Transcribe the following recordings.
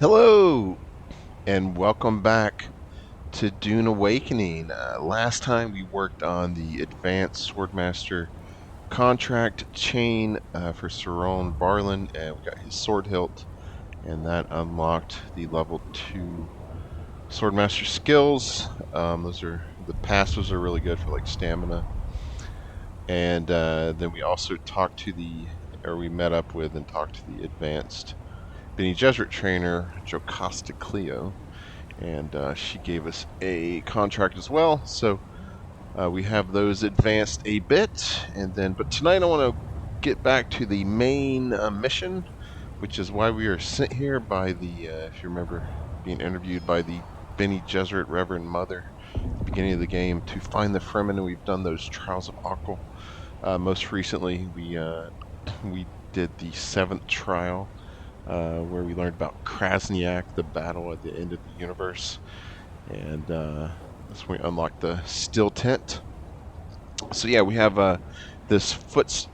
Hello, and welcome back to Dune Awakening. Last time we worked on the Advanced Swordmaster contract chain for Saron Barlin, and we got his sword hilt, and that unlocked the level 2 Swordmaster skills. Those are the passives are really good for like stamina, and then we also we met up with and talked to the Advanced Bene Gesserit trainer Jocasta Cleo, and she gave us a contract as well. So we have those advanced a bit, and then but tonight I want to get back to the main mission, which is why we are sent here by the if you remember being interviewed by the Bene Gesserit Reverend Mother at the beginning of the game to find the Fremen, and we've done those trials of Akal. Most recently, we did the 7th trial, where we learned about Krasniak, the battle at the end of the universe, and that's when we unlock the still tent. So yeah, we have the footsteps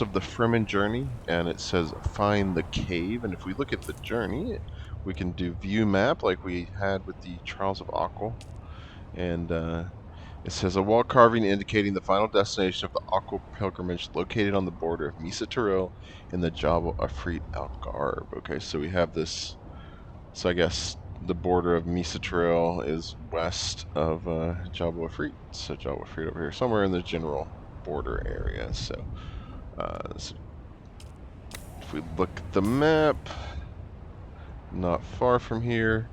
of the Fremen journey, and it says find the cave. And if we look at the journey, we can do view map like we had with the Trials of Akal, and it says a wall carving indicating the final destination of the Akal pilgrimage, located on the border of Misa Tiril and the Jabal Afrit Al Garb. Okay, so we have this. So I guess the border of Misa Tiril is west of Jabal Afrit. So Jabal Afrit over here, somewhere in the general border area. So if we look at the map, not far from here,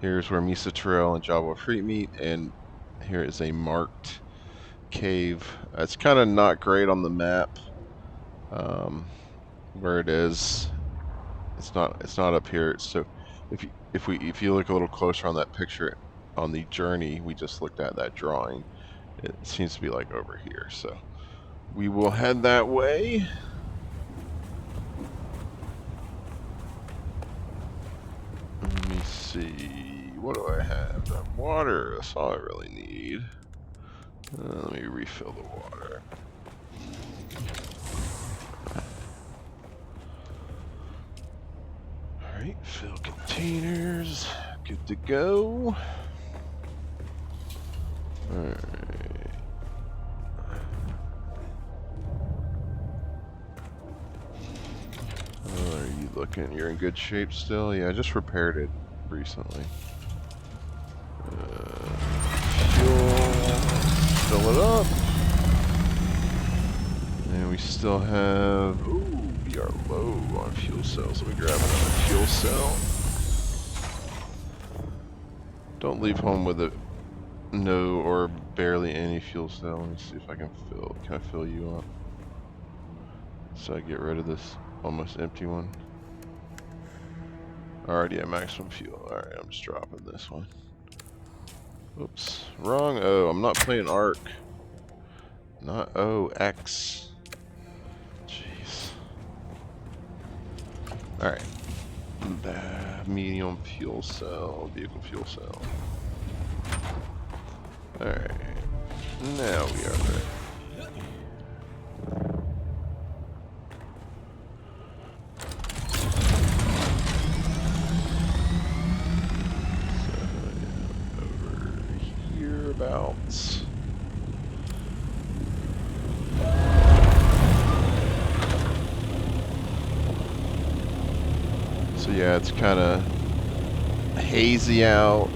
here's where Misa Tiril and Jabal Afrit meet, and here is a marked cave. It's kind of not great on the map where it is. It's not up here. So if you look a little closer on that picture on the journey we just looked at, that drawing, it seems to be like over here. So we will head that way. Let me see. What do I have? Water. That's all I really need. Let me refill the water. Alright, fill containers. Good to go. Alright. How are you looking? You're in good shape still? Yeah, I just repaired it recently. Fuel. Fill it up. And we still have... Ooh, we are low on fuel cells. Let me grab another fuel cell. Don't leave home with a no or barely any fuel cell. Let me see if I can fill... Can I fill you up? So I get rid of this almost empty one. Already at maximum fuel. Alright, I'm just dropping this one. Oops. Wrong O. I'm not playing Arc. Not O. X. Jeez. Alright. Medium fuel cell. Vehicle fuel cell. Alright. Now we are ready. Abouts. So yeah, it's kind of hazy out.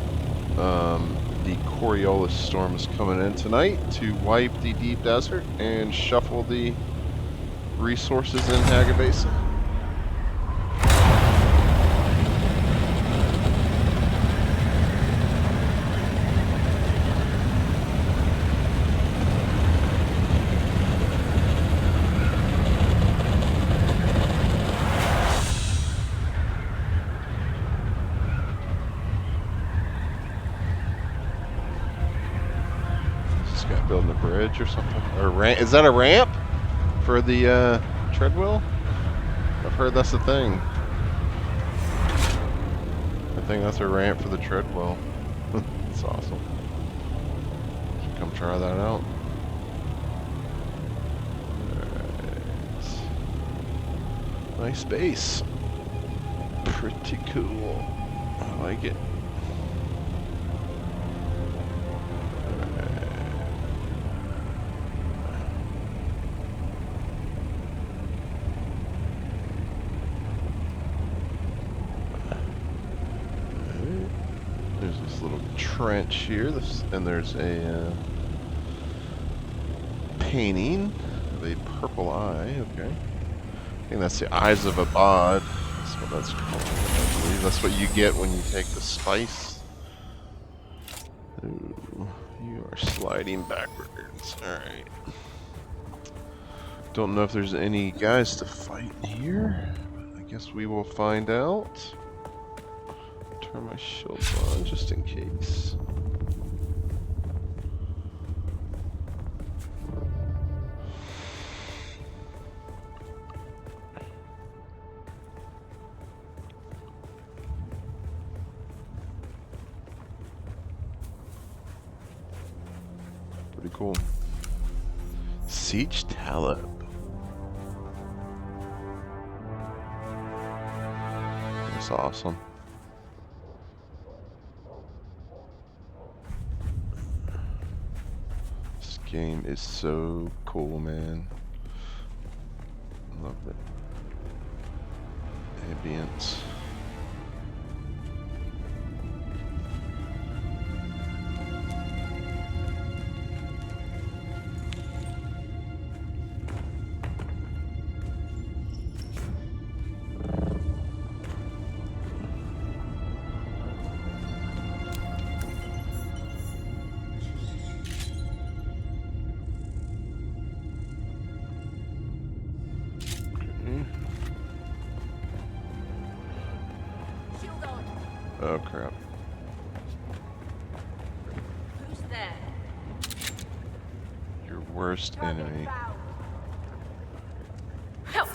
The Coriolis storm is coming in tonight to wipe the deep desert and shuffle the resources in Hagabasa. Building a bridge or something, or ramp? Is that a ramp for the treadwheel? I've heard that's the thing. I think that's a ramp for the treadwheel. That's awesome. Should come try that out. Alright. Nice base. Pretty cool. I like it. There's this little trench here, and there's a painting of a purple eye. Okay, I think that's the eyes of Abad. That's what that's called. I believe that's what you get when you take the spice. Ooh, you are sliding backwards. All right. Don't know if there's any guys to fight here, but I guess we will find out. Turn my shields on just in case. Pretty cool. Siege Talib. That's awesome. This game is so cool, man. Love it. Ambience. Oh crap. Who's there? Your worst enemy. Help!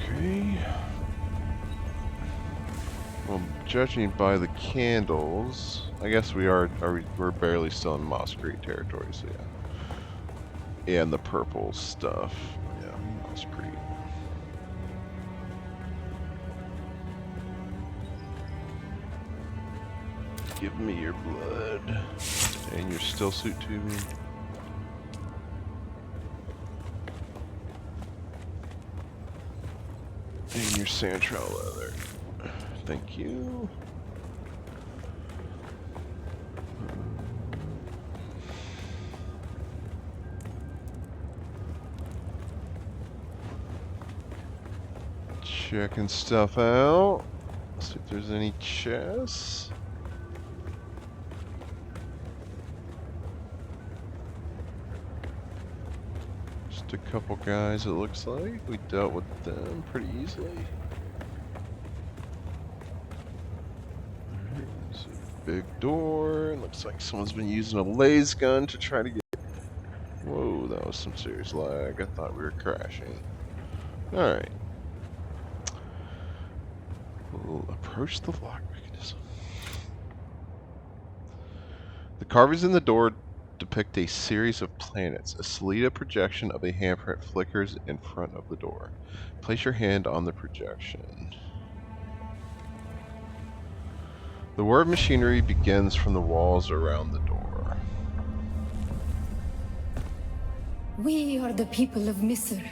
Okay. Well, judging by the candles, I guess we're barely still in Moscrete territory, so yeah. Yeah, and the purple stuff. Yeah, Moscrete. Give me your blood. And your still suit tubing. And your sandtrowel leather. Thank you. Checking stuff out. See if there's any chests. Just a couple guys, it looks like. We dealt with them pretty easily. Alright, there's a big door. Looks like someone's been using a laser gun to try to get... Whoa, that was some serious lag. I thought we were crashing. Alright. We'll approach the lock mechanism. The carvings in the door depict a series of planets. A Seleta projection of a handprint flickers in front of the door. Place your hand on the projection. The whir of machinery begins from the walls around the door. We are the people of Misr.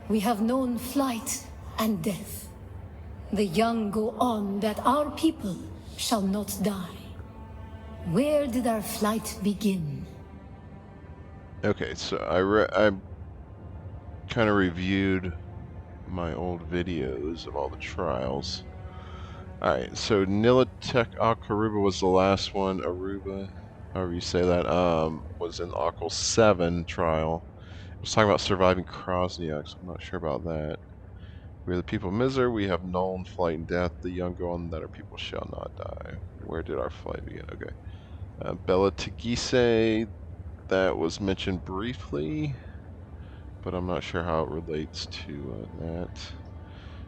We have known flight and death. The young go on that our people shall not die. Where did our flight begin? Okay, so I kind of reviewed my old videos of all the trials. Alright, so Nilatek Al-Karuba was the last one. Aruba, however you say that, was in the Akal 7 trial. It was talking about surviving Krasniak, so I'm not sure about that. We are the people of Mizr, we have known flight and death. The young go on that our people shall not die. Where did our flight begin? Okay. Bela Tegise, that was mentioned briefly, but I'm not sure how it relates to that.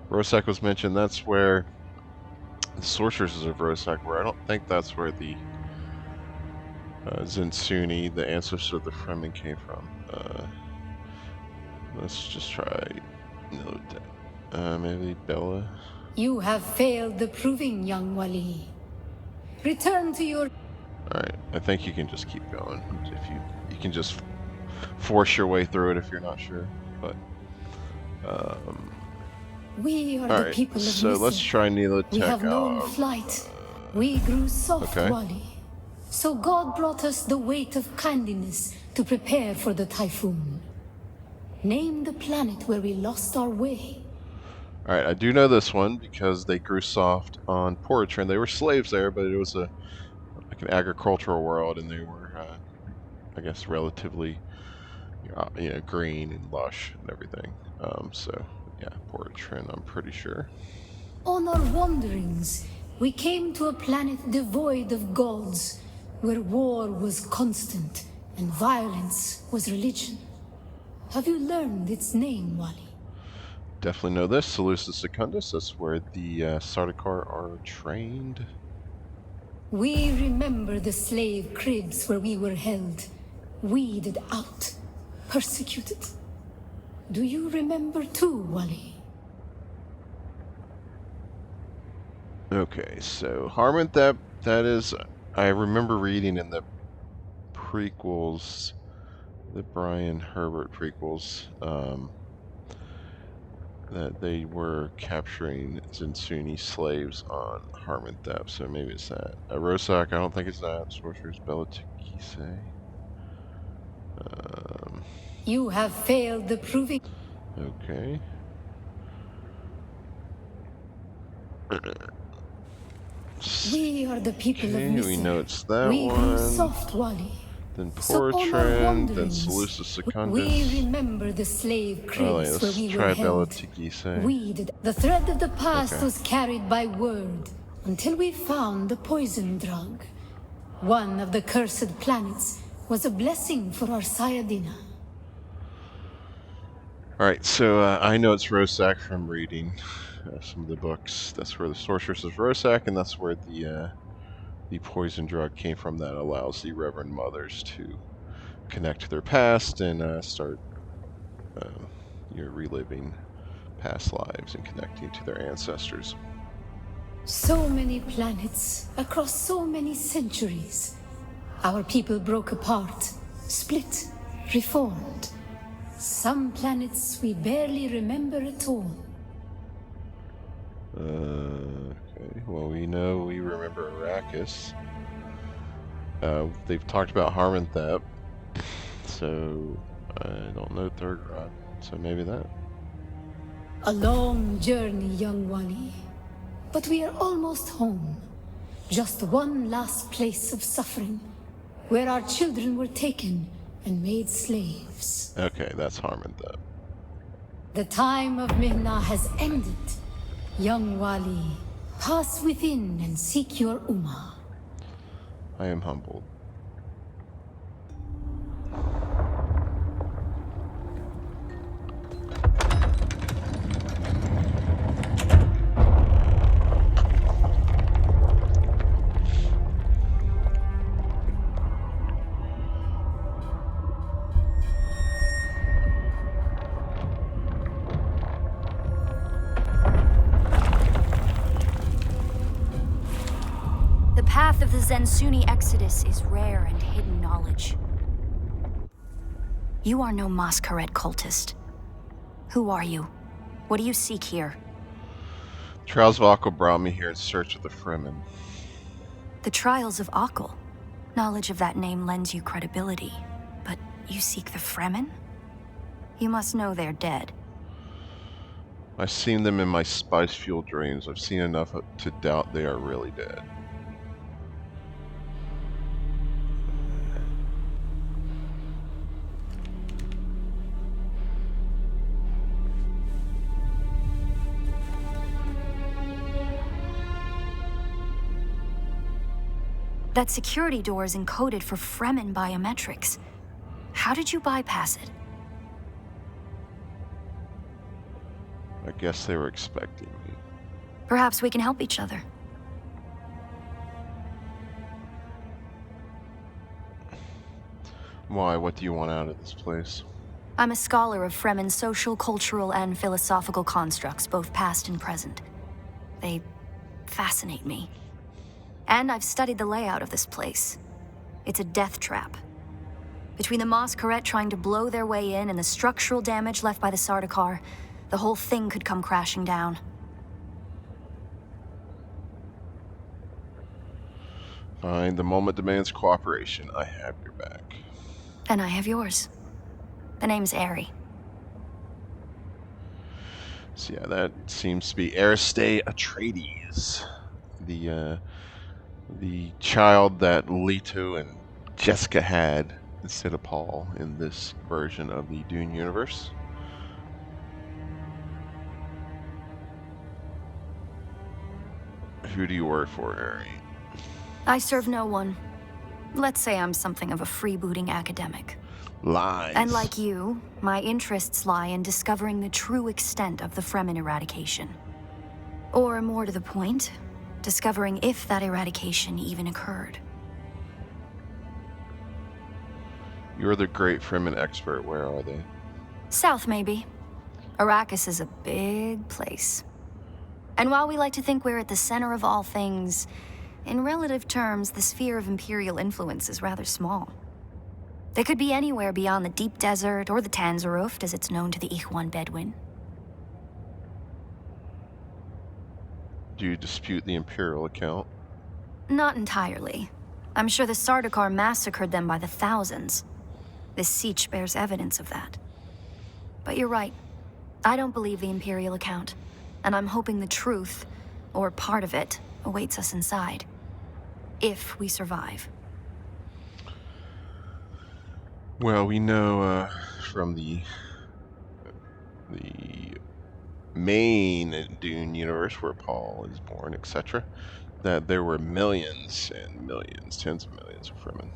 Rosak was mentioned, that's where The sorcerers of Rosak were. I don't think that's where the Zensuni, the ancestor of the Fremen, came from. Let's just try maybe Bella. You have failed the proving, young Wali. Return to your... Alright, I think you can just keep going. If you can just force your way through it if you're not sure. But We are the alright, people of so let's Misr. try Nilotech. We have known flight. We grew soft, okay. Wali. So God brought us the weight of kindness to prepare for the typhoon. Name the planet where we lost our way. Alright, I do know this one because they grew soft on Poritran. They were slaves there, but it was like an agricultural world, and they were, I guess, relatively, green and lush and everything. So yeah, Poritran, I'm pretty sure. On our wanderings, we came to a planet devoid of gods, where war was constant and violence was religion. Have you learned its name, Wali? Definitely know this. Seleucus Secundus, that's where the Sardaukar are trained. We remember the slave cribs where we were held, weeded out, persecuted. Do you remember too, Wali? Okay, so Harmonthep, that is, I remember reading in the prequels, the Brian Herbert prequels, that they were capturing Zensuni slaves on Harmonthep, so maybe it's that. Rosak, I don't think it's that. Sorcerer's Belatikise. You have failed the proving... Okay. We are the people of Misr. We know it's that we one. grew soft, Wali. Then So Poritran, then Seleucus Secundus. We remember the slave cribs where we were held. Weeded. The thread of the past was carried by word until we found the poison drug. One of the cursed planets was a blessing for our Sayadina. Alright, so I know it's Rosak from reading some of the books. That's where the sorceress is Rosak, and that's where the poison drug came from that allows the Reverend Mothers to connect to their past and start reliving past lives and connecting to their ancestors. So many planets, across so many centuries. Our people broke apart, split, reformed. Some planets we barely remember at all. Okay, well, we remember Arrakis. They've talked about Harmonthep, so I don't know Thurgrad, so maybe that. A long journey, young Wali. But we are almost home. Just one last place of suffering, where our children were taken and made slaves. Okay, that's Harmonthep. The time of Mihna has ended. Young Wali, pass within and seek your Ummah. I am humbled. The path of the Zensuni Exodus is rare and hidden knowledge. You are no Masquerade cultist. Who are you? What do you seek here? Trials of Akko brought me here in search of the Fremen. The Trials of Akko. Knowledge of that name lends you credibility. But you seek the Fremen? You must know they're dead. I've seen them in my spice-fueled dreams. I've seen enough to doubt they are really dead. That security door is encoded for Fremen biometrics. How did you bypass it? I guess they were expecting me. Perhaps we can help each other. Why? What do you want out of this place? I'm a scholar of Fremen's social, cultural, and philosophical constructs, both past and present. They fascinate me. And I've studied the layout of this place. It's a death trap. Between the Mosqueret trying to blow their way in and the structural damage left by the Sardaukar, the whole thing could come crashing down. Fine, the moment demands cooperation. I have your back. And I have yours. The name's Ari. So yeah, that seems to be Ariste Atreides, the child that Leto and Jessica had instead of Paul in this version of the Dune universe. Who do you work for, Ari? I serve no one. Let's say I'm something of a freebooting academic. Lies. And like you, my interests lie in discovering the true extent of the Fremen eradication. Or more to the point, discovering if that eradication even occurred. You're the great Fremen expert. Where are they? South, maybe. Arrakis is a big place. And while we like to think we're at the center of all things, in relative terms, the sphere of Imperial influence is rather small. They could be anywhere beyond the deep desert or the Tanzaruft, as it's known to the Ikhwan Bedouin. Do you dispute the Imperial account? Not entirely. I'm sure the Sardaukar massacred them by the thousands. This siege bears evidence of that. But you're right. I don't believe the Imperial account. And I'm hoping the truth, or part of it, awaits us inside. If we survive. Well, we know from the main Dune universe where Paul is born, etc., that there were millions and millions, tens of millions of Fremen.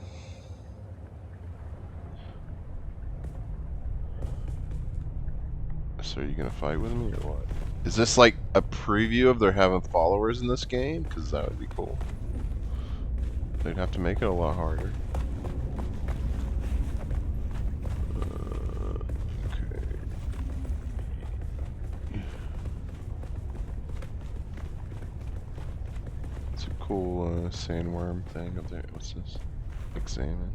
So are you gonna fight with me or what? Is this like a preview of their having followers in this game? Because that would be cool. They'd have to make it a lot harder. Okay. It's a cool sandworm thing up there. What's this? Examine.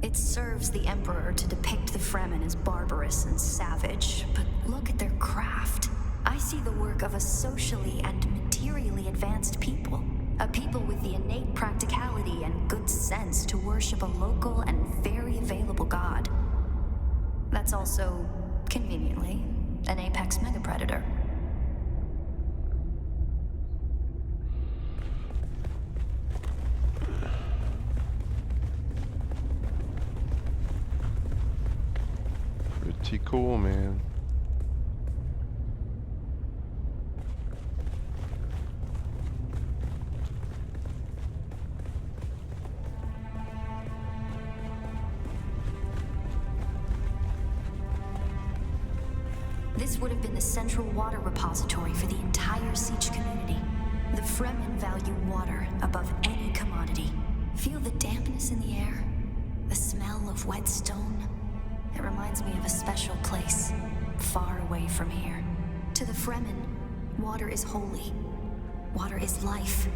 It serves the Emperor to depict the Fremen as barbarous and savage, but look at their craft. I see the work of a socially and materially advanced people. A people with the innate practicality and good sense to worship a local and very available god. That's also, conveniently, an apex megapredator. Pretty cool, man. This would have been the central water repository for the entire siege community. The Fremen value water above any commodity. Feel the dampness in the air? The smell of wet stone? It reminds me of a special place, far away from here. To the Fremen, water is holy. Water is life.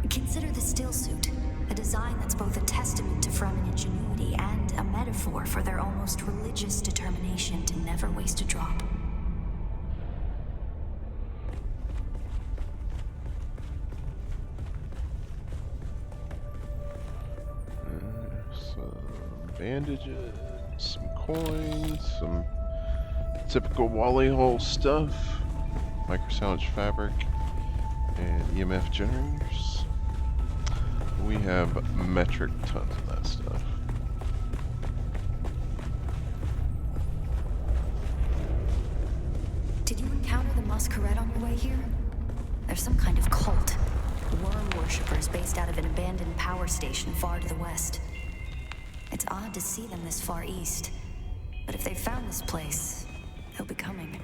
Consider the still suit, a design that's both a testament to Fremen ingenuity and a metaphor for their almost religious determination to never waste a drop. Some bandages, some coins, some typical Wally Hole stuff, microsalvage fabric, and EMF generators. We have metric tons of that stuff. Did you encounter the Mosqueret on your way here? There's some kind of cult. Worm worshippers based out of an abandoned power station far to the west. It's odd to see them this far east. But if they've found this place, they'll be coming.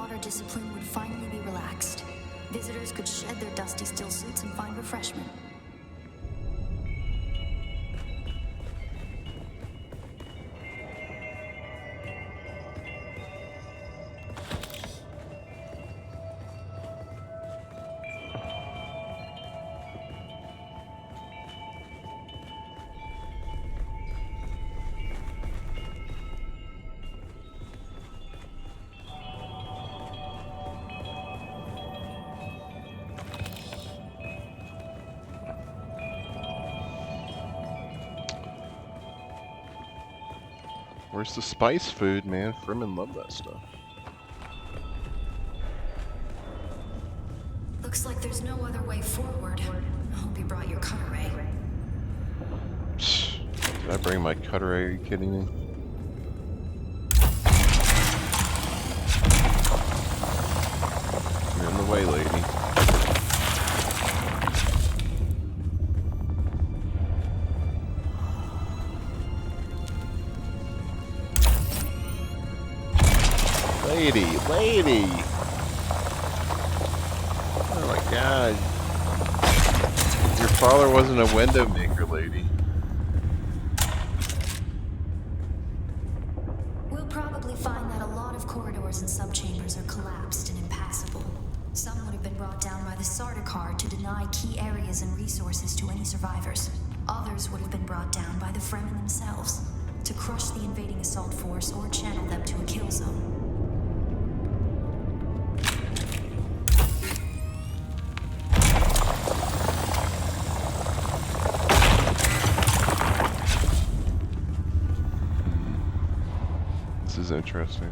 water discipline would finally be relaxed. Visitors could shed their dusty still suits and find refreshment. Where's the spice food, man? Fremen love that stuff. Looks like there's no other way forward. I hope you brought your cutter ray. Did I bring my cutter ray? Are you kidding me? You're in the way, lady. Lady! Oh my god. Your father wasn't a window maker, lady. We'll probably find that a lot of corridors and subchambers are collapsed and impassable. Some would have been brought down by the Sardaukar to deny key areas and resources to any survivors. Others would have been brought down by the Fremen themselves, to crush the invading assault force or channel them to a kill zone. This is interesting.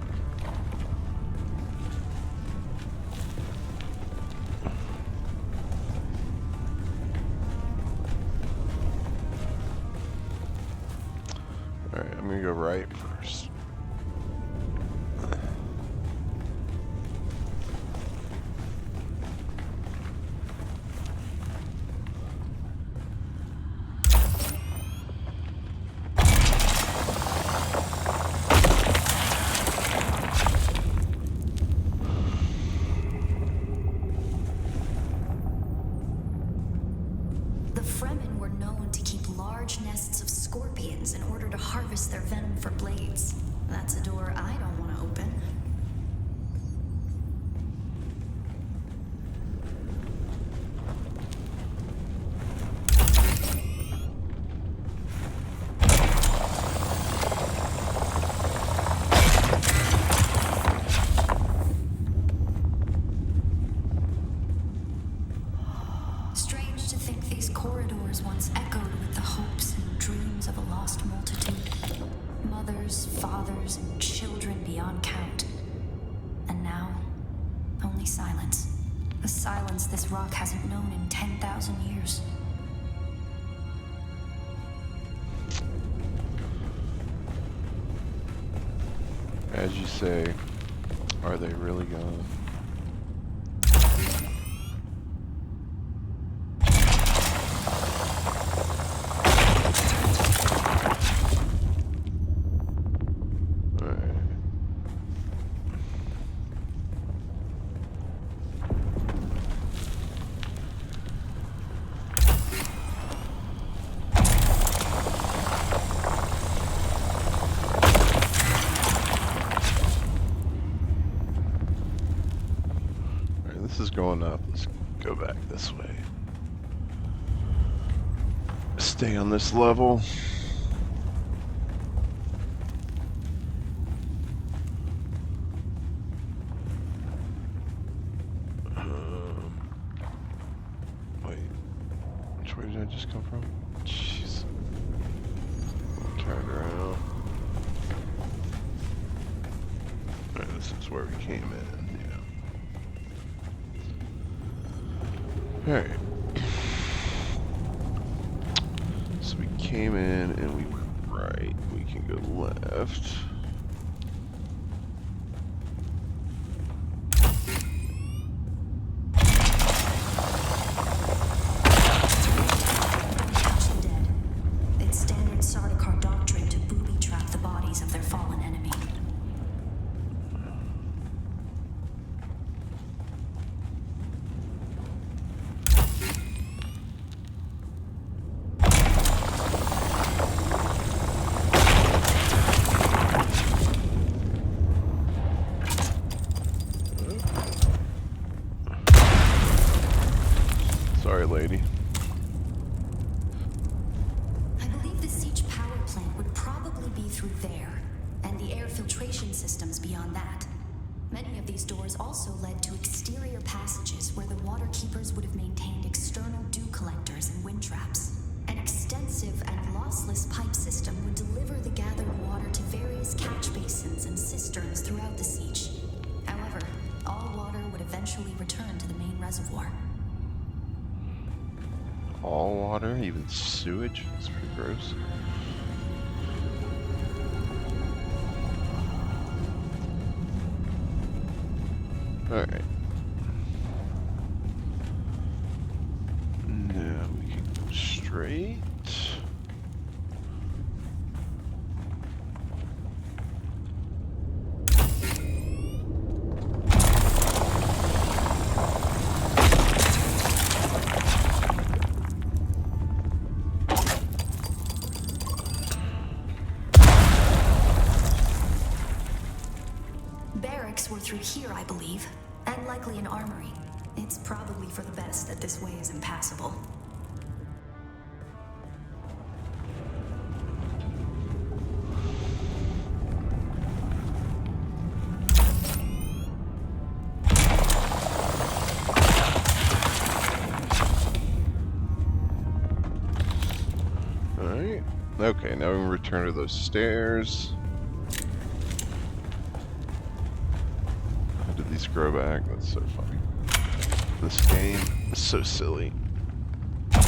Alright, I'm gonna go right first. The Fremen were known to keep large nests of scorpions in order to harvest their venom for blades. That's a door I don't want to open. Strange to think these corridors once echoed with the hopes and dreams of a lost multitude. Mothers, fathers, and children beyond count. And now, only silence. The silence this rock hasn't known in 10,000 years. As you say, are they really gone? This is going up. Let's go back this way. Stay on this level. Wait. Which way did I just come from? Jeez. Turn around. Alright, this is where we came in. Alright. So we came in and we went right. We can go left. Catch the dead. It's standard Sardaukar doctrine to booby trap the bodies of their fallen enemy. Sorry, lady. I believe the siege power plant would probably be through there, and the air filtration systems beyond that. Many of these doors also led to exterior passages where the water keepers would have maintained external dew collectors and wind traps. An extensive and lossless pipe system would deliver the gathered water to various catch basins and cisterns throughout the siege. However, all water would eventually return to the main reservoir. All water, even sewage? It's pretty gross. Alright. Now we can go straight. Barracks were through here, I believe, and likely an armory. It's probably for the best that this way is impassable. Alright. Okay, now we can return to those stairs. How did these grow back? That's so funny. This game is so silly. Like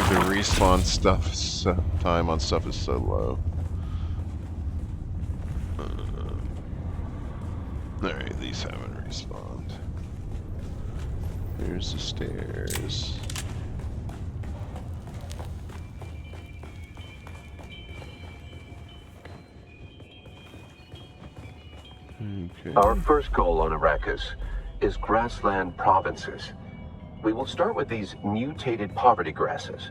the respawn stuff time on stuff is so low. Alright, these haven't respawned. Here's the stairs. Okay. Our first goal on Arrakis is grassland provinces. We will start with these mutated poverty grasses.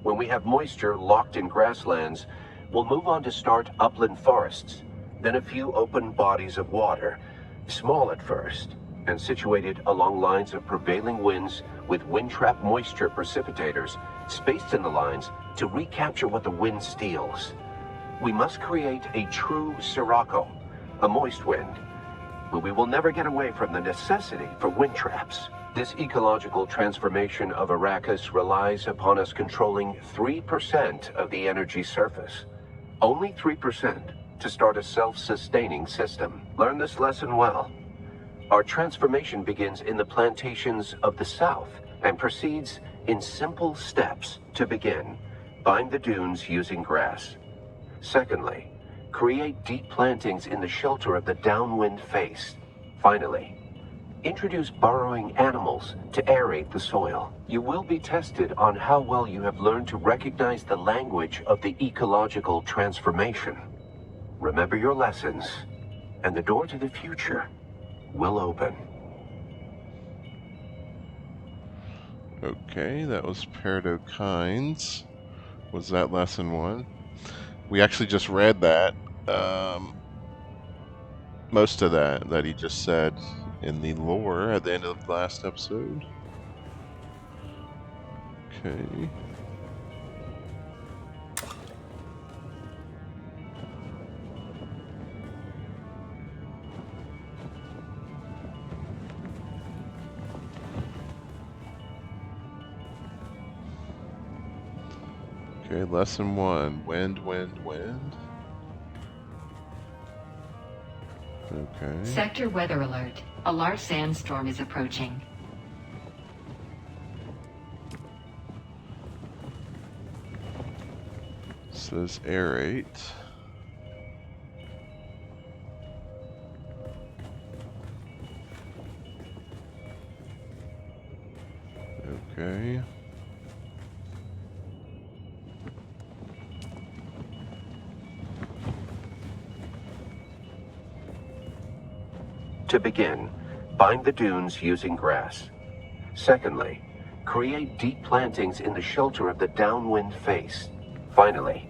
When we have moisture locked in grasslands, we'll move on to start upland forests, then a few open bodies of water, small at first, and situated along lines of prevailing winds with wind-trap moisture precipitators spaced in the lines to recapture what the wind steals. We must create a true sirocco, a moist wind, but we will never get away from the necessity for wind traps. This ecological transformation of Arrakis relies upon us controlling 3% of the energy surface. Only 3% to start a self-sustaining system. Learn this lesson well. Our transformation begins in the plantations of the south and proceeds in simple steps. To begin, bind the dunes using grass. Secondly, create deep plantings in the shelter of the downwind face. Finally, introduce burrowing animals to aerate the soil. You will be tested on how well you have learned to recognize the language of the ecological transformation. Remember your lessons, and the door to the future will open. Okay, that was Peridokines. Was that lesson 1? We actually just read that. Most of that he just said in the lore at the end of the last episode. Okay. Okay, lesson 1. Wind, wind, wind. Okay. Sector weather alert. A large sandstorm is approaching. Says aerate. Okay. To begin, bind the dunes using grass. Secondly, create deep plantings in the shelter of the downwind face. Finally,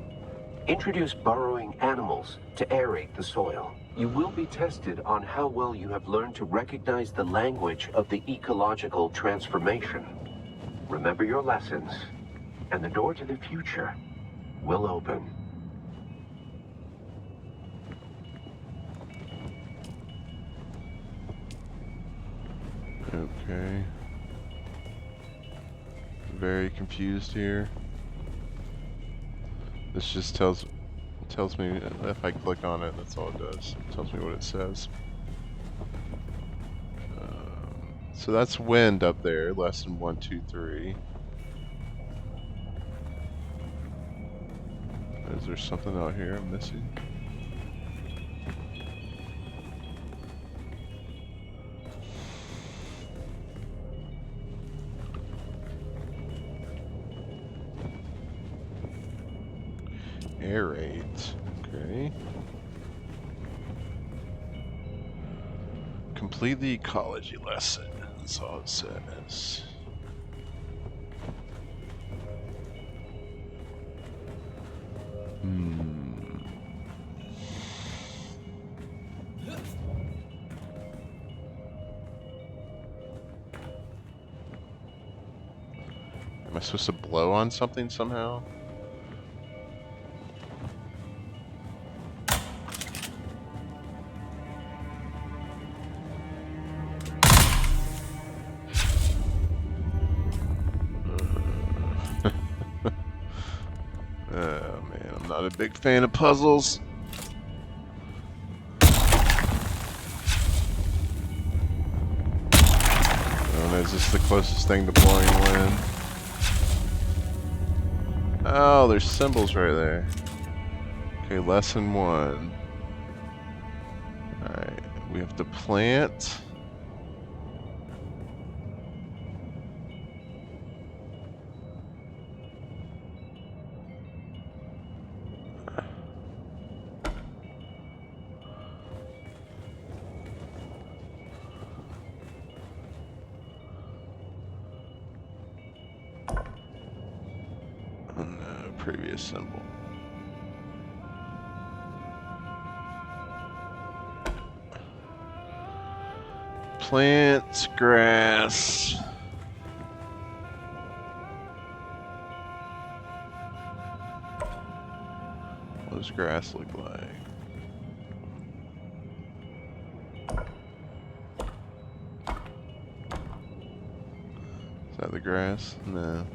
introduce burrowing animals to aerate the soil. You will be tested on how well you have learned to recognize the language of the ecological transformation. Remember your lessons, and the door to the future will open. Okay. Very confused here. This just tells me if I click on it, that's all it does. It tells me what it says. So that's wind up there, lesson 1, 2, 3. Is there something out here I'm missing? Aerate. Okay. Complete the ecology lesson. That's all it says. Am I supposed to blow on something somehow? Oh man, I'm not a big fan of puzzles. Oh, is this the closest thing to blowing wind? Oh, there's symbols right there. Okay, lesson 1. Alright, we have to plant. Previous symbol. Plant grass. What does grass look like? Is that the grass? No.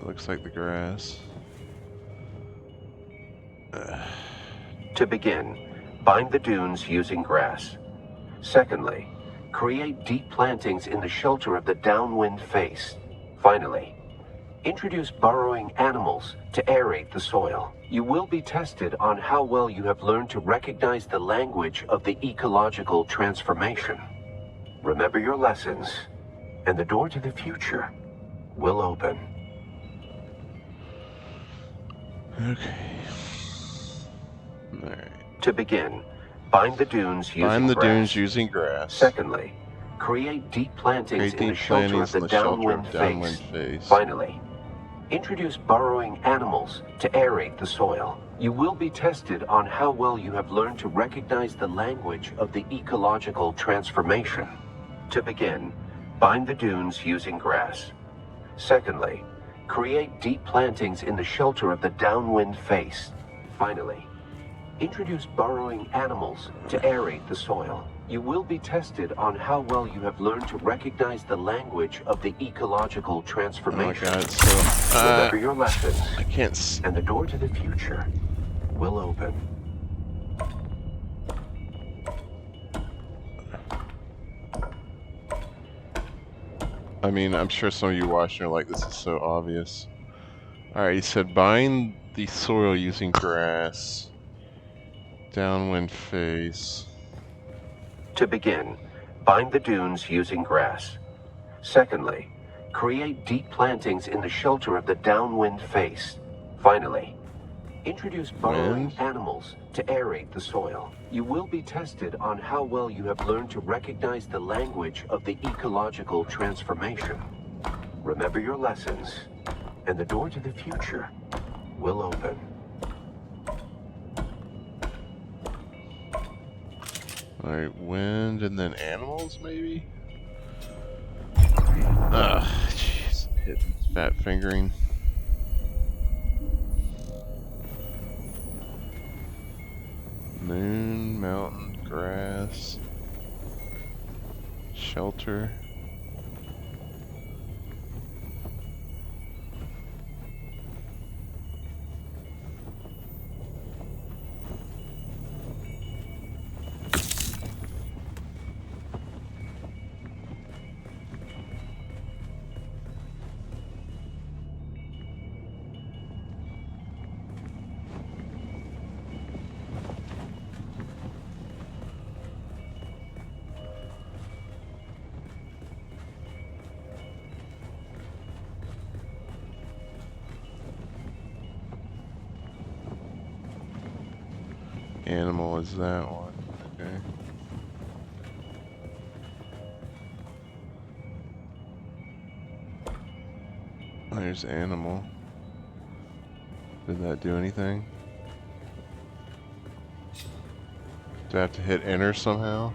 Looks like the grass. To begin, bind the dunes using grass. Secondly, create deep plantings in the shelter of the downwind face. Finally, introduce burrowing animals to aerate the soil. You will be tested on how well you have learned to recognize the language of the ecological transformation. Remember your lessons, and the door to the future will open. Okay. Alright. To begin, bind the dunes using grass. Bind the dunes using grass. Secondly, create deep plantings in the shelter of the downwind face. Finally, introduce burrowing animals to aerate the soil. You will be tested on how well you have learned to recognize the language of the ecological transformation. To begin, bind the dunes using grass. Secondly, create deep plantings in the shelter of the downwind face. Finally, introduce burrowing animals to aerate the soil. You will be tested on how well you have learned to recognize the language of the ecological transformation. Oh my God, so, remember your lessons. I can't and the door to the future will open. I mean, I'm sure some of you watching are like, this is so obvious. Alright, he said bind the soil using grass. Downwind face. To begin, bind the dunes using grass. Secondly, create deep plantings in the shelter of the downwind face. Finally, introduce burrowing animals to aerate the soil. You will be tested on how well you have learned to recognize the language of the ecological transformation. Remember your lessons, and the door to the future will open. Alright, wind and then animals, maybe? Ugh, jeez. Hitting fat fingering. Moon, mountain, grass, shelter. Animal is that one. Okay. There's animal. Did that do anything? Do I have to hit enter somehow?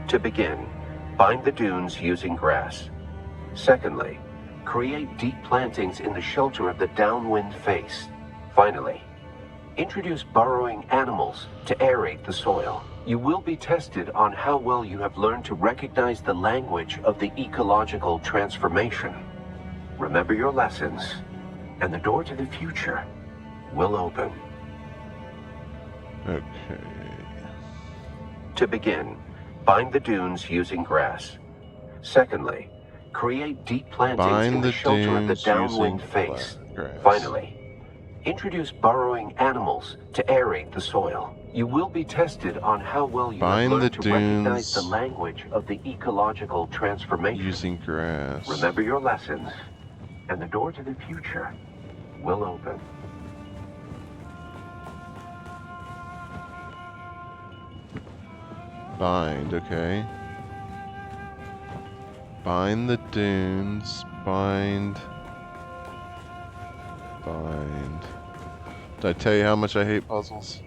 To begin, bind the dunes using grass. Secondly, create deep plantings in the shelter of the downwind face. Finally, introduce burrowing animals to aerate the soil. You will be tested on how well you have learned to recognize the language of the ecological transformation. Remember your lessons, and the door to the future will open. Okay. To begin, bind the dunes using grass. Secondly, create deep plantings in the shelter of the downwind face. Finally, introduce burrowing animals to aerate the soil. You will be tested on how well you have learned to recognize the language of the ecological transformation. Using grass. Remember your lessons, and the door to the future will open. Bind, okay. Bind the dunes. Bind. Did I tell you how much I hate puzzles?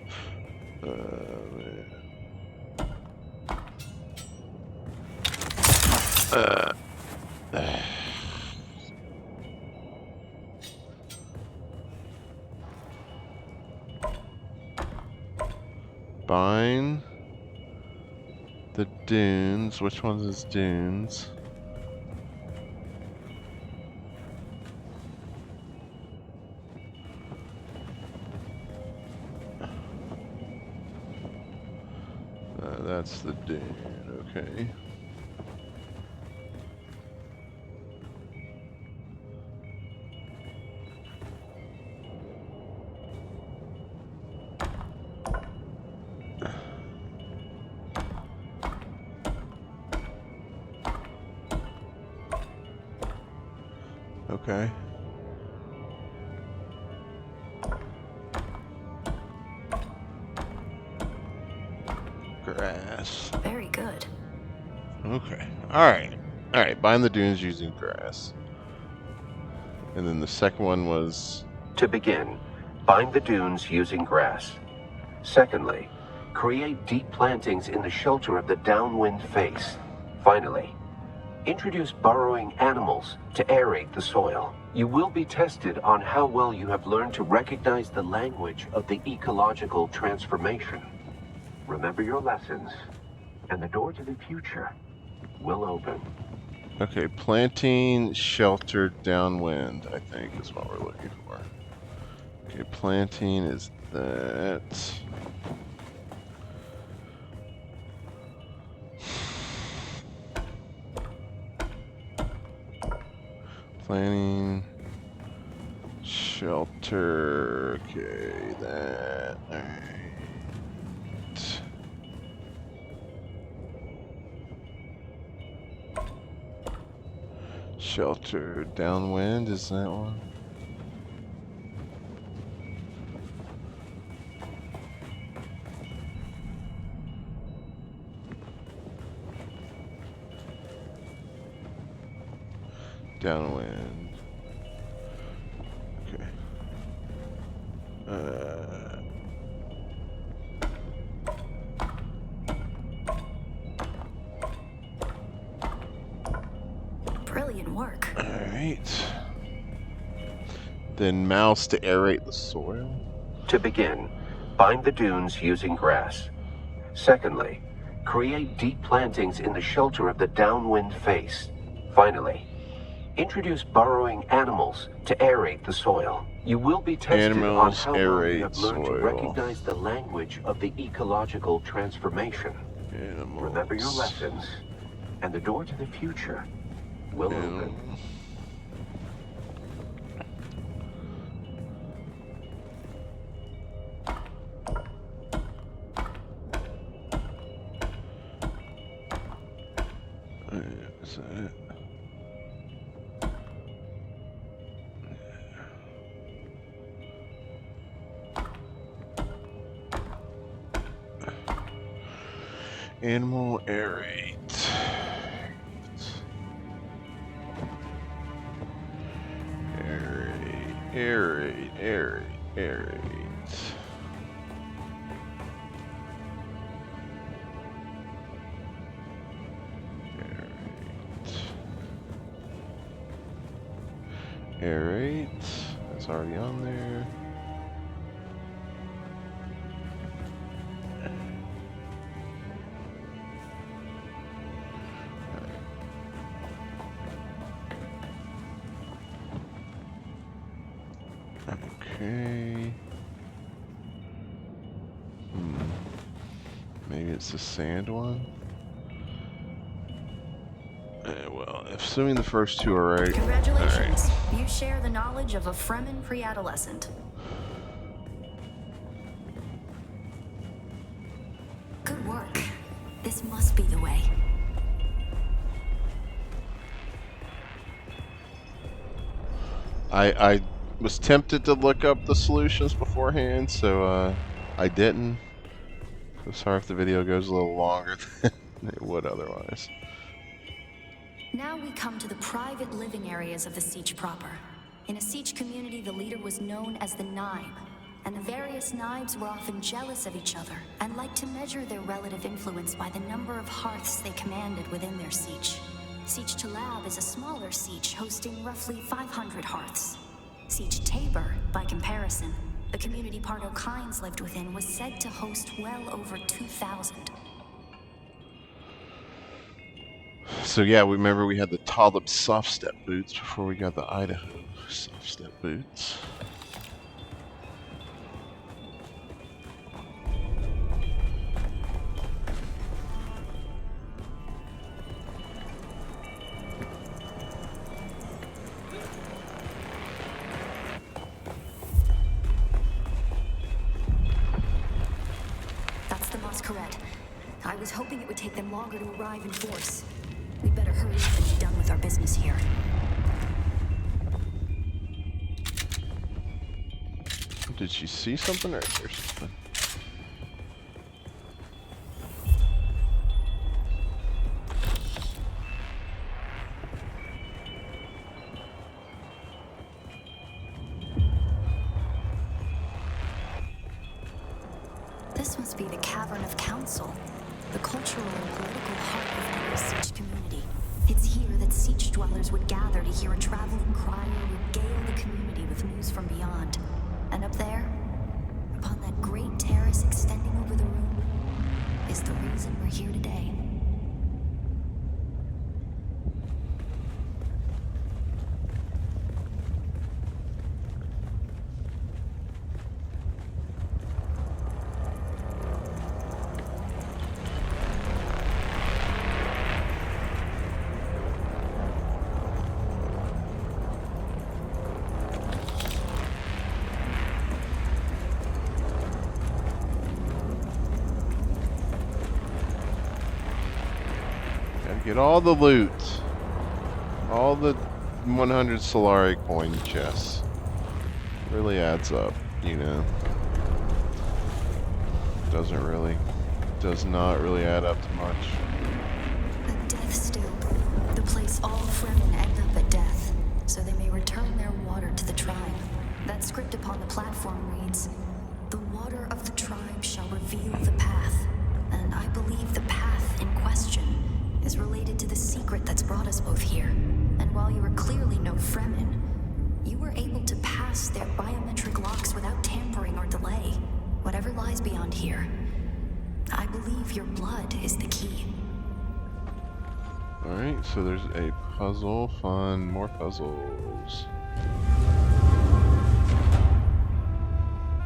Bind the dunes. Which ones is dunes? That's the dune, okay. Okay. Grass. Very good. Okay. Alright. Alright, bind the dunes using grass. And then the second one was... To begin, bind the dunes using grass. Secondly, create deep plantings in the shelter of the downwind face. Finally, introduce burrowing animals to aerate the soil. You will be tested on how well you have learned to recognize the language of the ecological transformation. Remember your lessons, and the door to the future will open. Okay, planting shelter downwind, I think is what we're looking for. Okay, planting is that. Planting shelter. Okay, that. All right. Shelter downwind, is that one? Downwind. Alright. Then mouse to aerate the soil. To begin, bind the dunes using grass. Secondly, create deep plantings in the shelter of the downwind face. Finally, introduce burrowing animals to aerate the soil. You will be tested on Animals how well you aerate have learned to soil. recognize the language of the ecological transformation. Animals. Remember your lessons, and the door to the future will open. Is that it? Animal aerate. Aerate. Aerate. That's already on there. Okay. Maybe it's the sand one. Well, assuming the first two are right. Congratulations. Right. You share the knowledge of a Fremen pre-adolescent. Good work. This must be the way. I was tempted to look up the solutions beforehand, so I didn't. So sorry if the video goes a little longer than it would otherwise. Now we come to the private living areas of the Siege proper. In a Siege community, the leader was known as the Naib, and the various Naibs were often jealous of each other and liked to measure their relative influence by the number of hearths they commanded within their Siege. Siege Talab is a smaller Siege hosting roughly 500 hearths. Siege Tabor, by comparison, the community Pardo Kynes lived within, was said to host well over 2,000. So yeah, we remember we had the Talib soft step boots before we got the Idaho soft step boots. That's the Masquerade. I was hoping it would take them longer to arrive in force. We'd better hurry up and be done with our business here. Did she see something or is there something? This must be the Cavern of Council, the cultural and political heart of any Siege community. It's here that Siege dwellers would gather to hear a traveling crier regale the community with news from beyond. And up there, upon that great terrace extending over the room, is the reason we're here today. Get all the loot. All the 100 Solari coin chests. Really adds up, you know. Does not really add up to much. The deathstill. The place all Fremen end up at death, so they may return their water to the tribe. That script upon the platform reads, "The water of the tribe shall reveal the path." And I believe the path in question is related to the secret that's brought us both here. And while you were clearly no Fremen, you were able to pass their biometric locks without tampering or delay. Whatever lies beyond here, I believe your blood is the key. Alright, so there's a puzzle. Fun, more puzzles.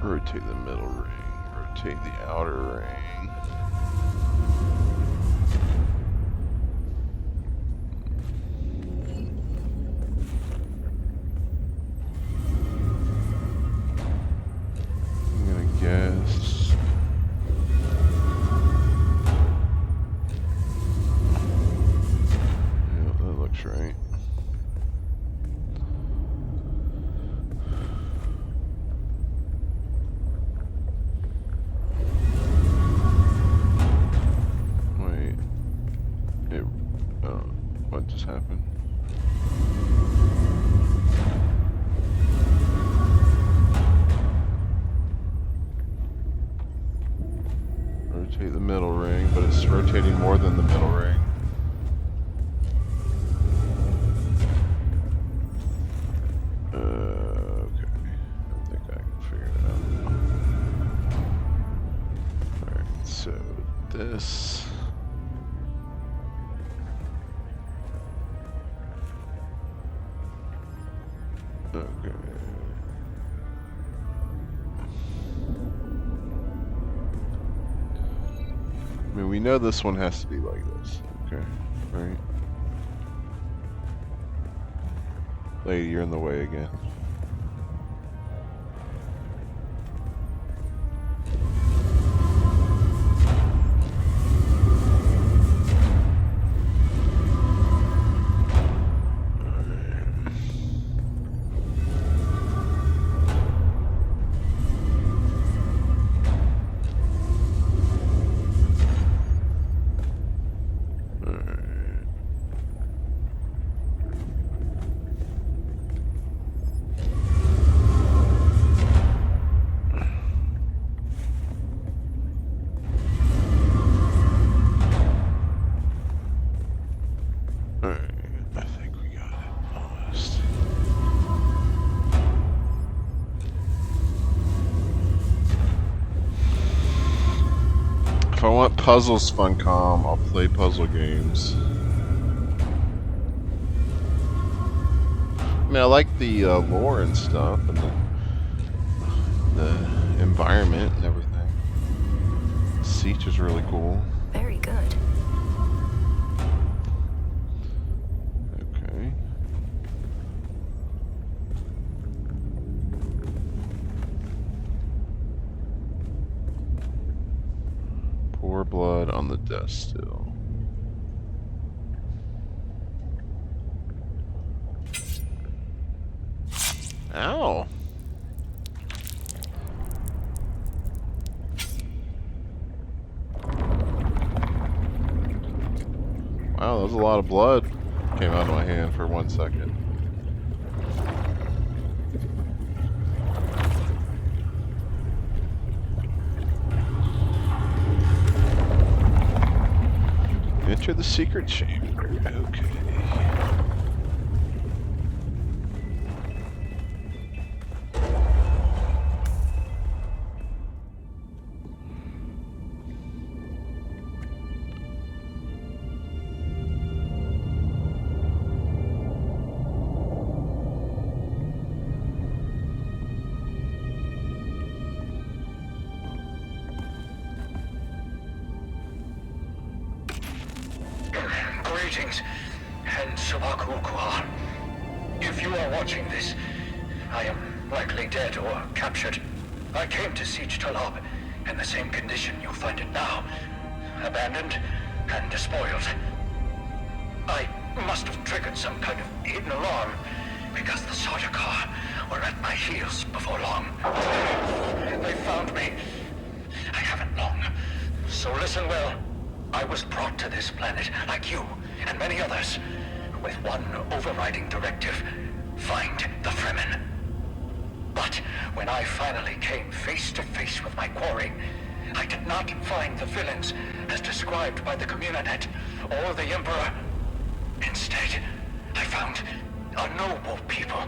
Rotate the middle ring, rotate the outer ring. I'm gonna guess. Yeah, that looks right. What just happened? Rotate the middle ring, but it's rotating more than the middle ring. Okay. I think I can figure it out. Alright, so this. Okay. I mean, we know this one has to be like this. Okay, right? Lady, you're in the way again. If I want puzzles, Funcom, I'll play puzzle games. I mean, I like the lore and stuff, and the environment and everything. Siege is really cool. Very good. Okay. Pour blood on the deathstill. Ow! Wow, that was a lot of blood. Came out of my hand for 1 second. Enter the secret chamber. Okay. Greetings, and Sabakukua. If you are watching this, I am likely dead or captured. I came to Siege Talab in the same condition you'll find it now. Abandoned and despoiled. I must have triggered some kind of hidden alarm, because the Sardaukar were at my heels before long. They found me. I haven't long. So listen well. I was brought to this planet, like you and many others, with one overriding directive: find the Fremen. But when I finally came face to face with my quarry, I did not find the villains as described by the Communinet or the Emperor. Instead, I found a noble people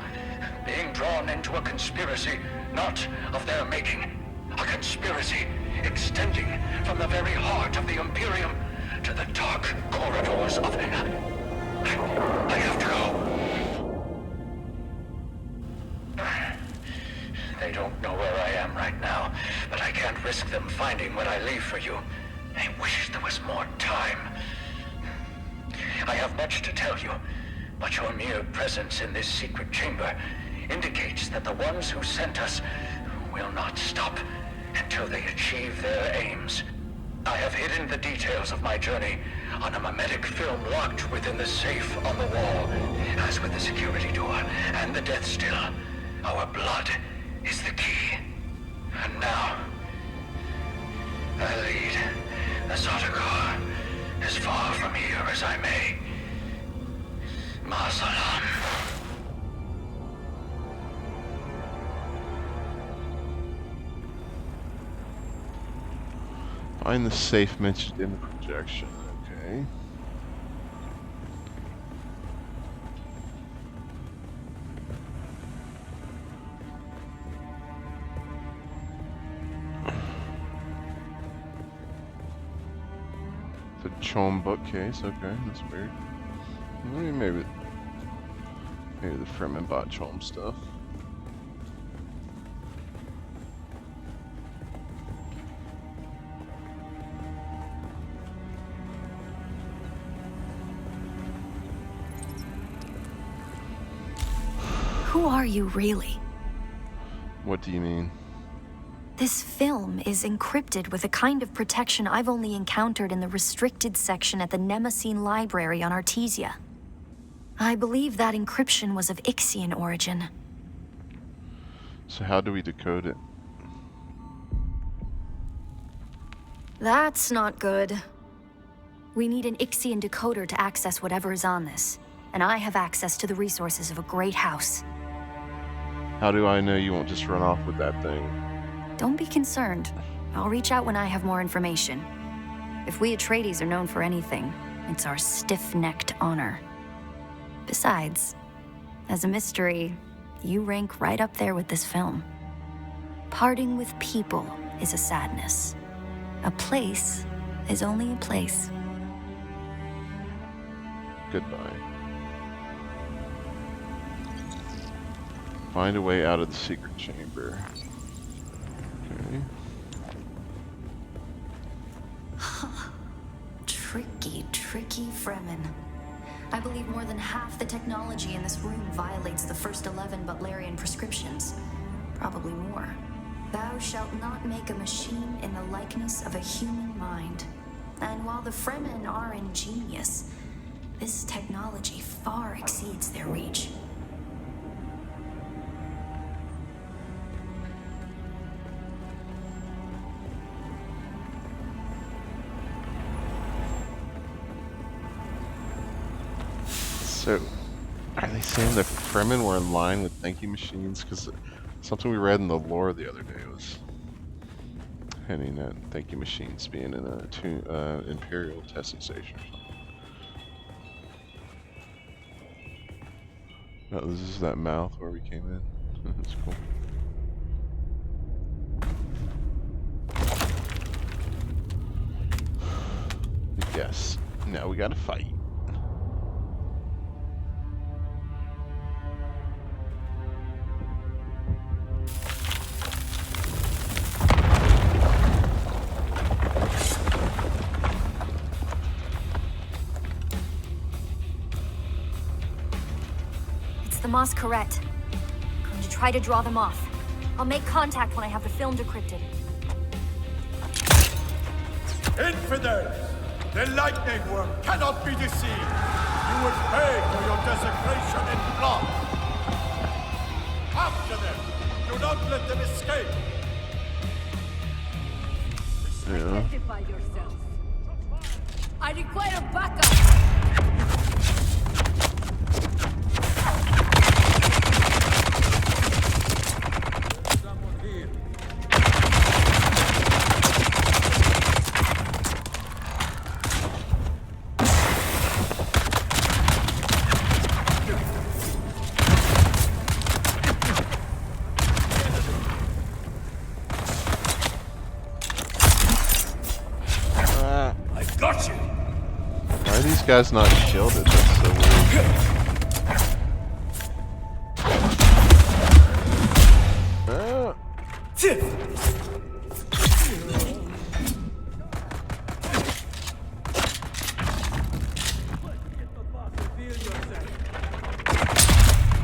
being drawn into a conspiracy not of their making. A conspiracy extending from the very heart of the Imperium to the dark corridors of it. I have to go. They don't know where I am right now, but I can't risk them finding what I leave for you. I wish there was more time. I have much to tell you, but your mere presence in this secret chamber indicates that the ones who sent us will not stop until they achieve their aims. I have hidden the details of my journey on a mimetic film locked within the safe on the wall. As with the security door and the deathstill, our blood is the key. And now, I lead the Sardaukar as far from here as I may. Ma salam. Find the safe mentioned in the projection. Okay. The Chom bookcase. Okay, that's weird. Maybe the Fremen bought Chom stuff. Who are you really? What do you mean? This film is encrypted with a kind of protection I've only encountered in the restricted section at the Nemesine Library on Artesia. I believe that encryption was of Ixian origin. So how do we decode it? That's not good. We need an Ixian decoder to access whatever is on this, and I have access to the resources of a great house. How do I know you won't just run off with that thing? Don't be concerned. I'll reach out when I have more information. If we Atreides are known for anything, it's our stiff-necked honor. Besides, as a mystery, you rank right up there with this film. Parting with people is a sadness. A place is only a place. Goodbye. Find a way out of the secret chamber. Okay. Tricky Fremen. I believe more than half the technology in this room violates the first 11 Butlerian prescriptions. Probably more. Thou shalt not make a machine in the likeness of a human mind. And while the Fremen are ingenious, this technology far exceeds their reach. So, are they saying the Fremen were in line with thinking machines? Because something we read in the lore the other day was hinting at thinking machines being in a Imperial testing station or something. Oh, this is that mouth where we came in. That's cool. Yes. Now we gotta fight. The Masquerette. Going to try to draw them off. I'll make contact when I have the film decrypted. Infidels! The lightning worm cannot be deceived! You will pay for your desecration in blood! After them! Do not let them escape! Yeah. Identify yourself. I require backup! guy's not shielded? That's so weird.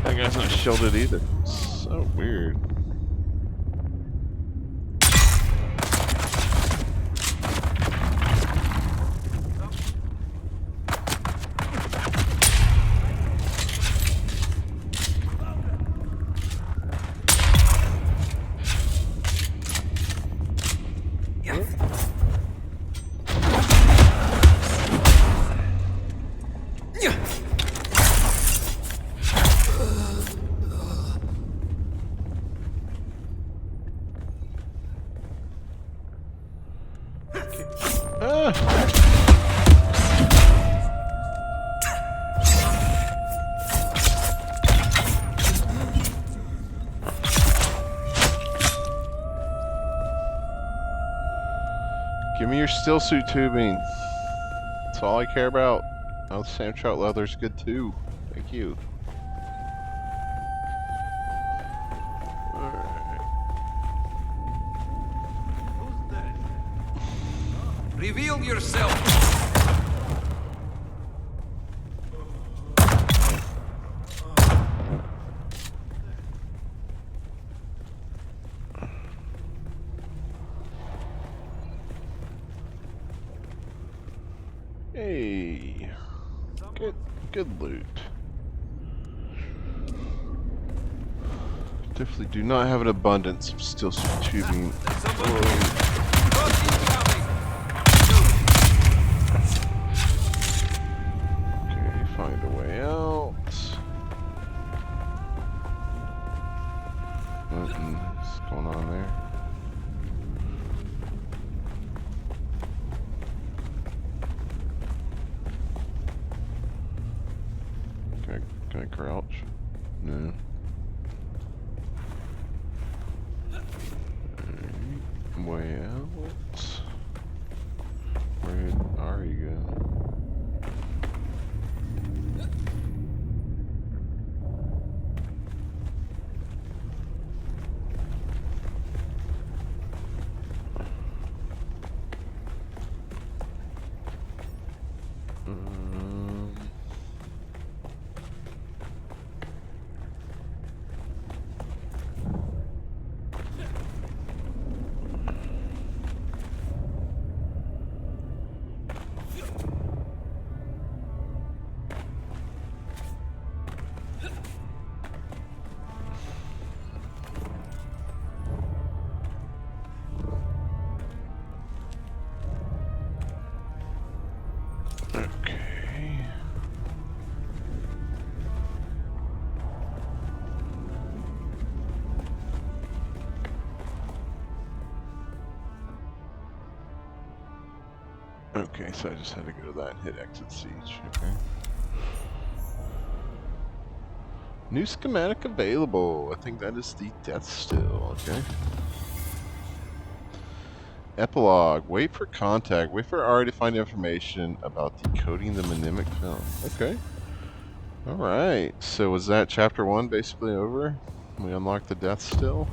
That guy's not shielded either. So weird. Give me your still suit tubing. That's all I care about. Oh, Sam Trout leather's good too. Thank you. Alright. Who's that? Reveal yourself! Hey, good loot. Definitely do not have an abundance of steel tubing. Okay, find a way out. What's going on there? Can I crouch? No. Way out. Where are you going? Okay, so I just had to go to that and hit exit siege. Okay. New schematic available. I think that is the deathstill. Okay. Epilogue. Wait for contact. Wait for Ari to find information about decoding the mnemic film. Okay. Alright. So was that chapter 1 basically over? We unlocked the deathstill.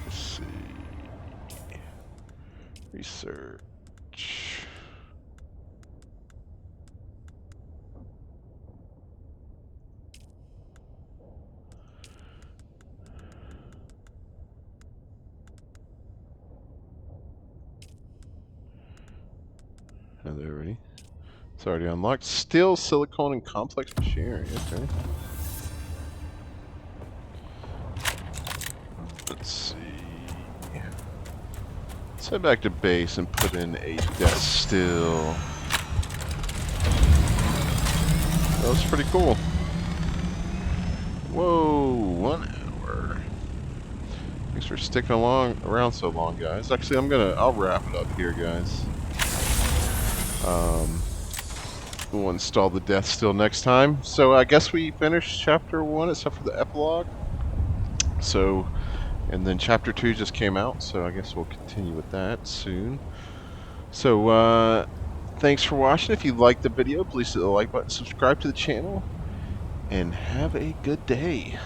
Let's see. Research. Are they ready? It's already unlocked. Steel, silicone, and complex machinery. Okay. Let's see. Let's head back to base and put in a deathstill. That was pretty cool. Whoa, 1 hour. Thanks for sticking around so long, guys. Actually, I'll wrap it up here, guys. We'll install the deathstill next time. So I guess we finished chapter 1 except for the epilogue. So, and then chapter 2 just came out, so I guess we'll continue with that soon. So, Thanks for watching. If you liked the video, please hit the like button, subscribe to the channel, and have a good day.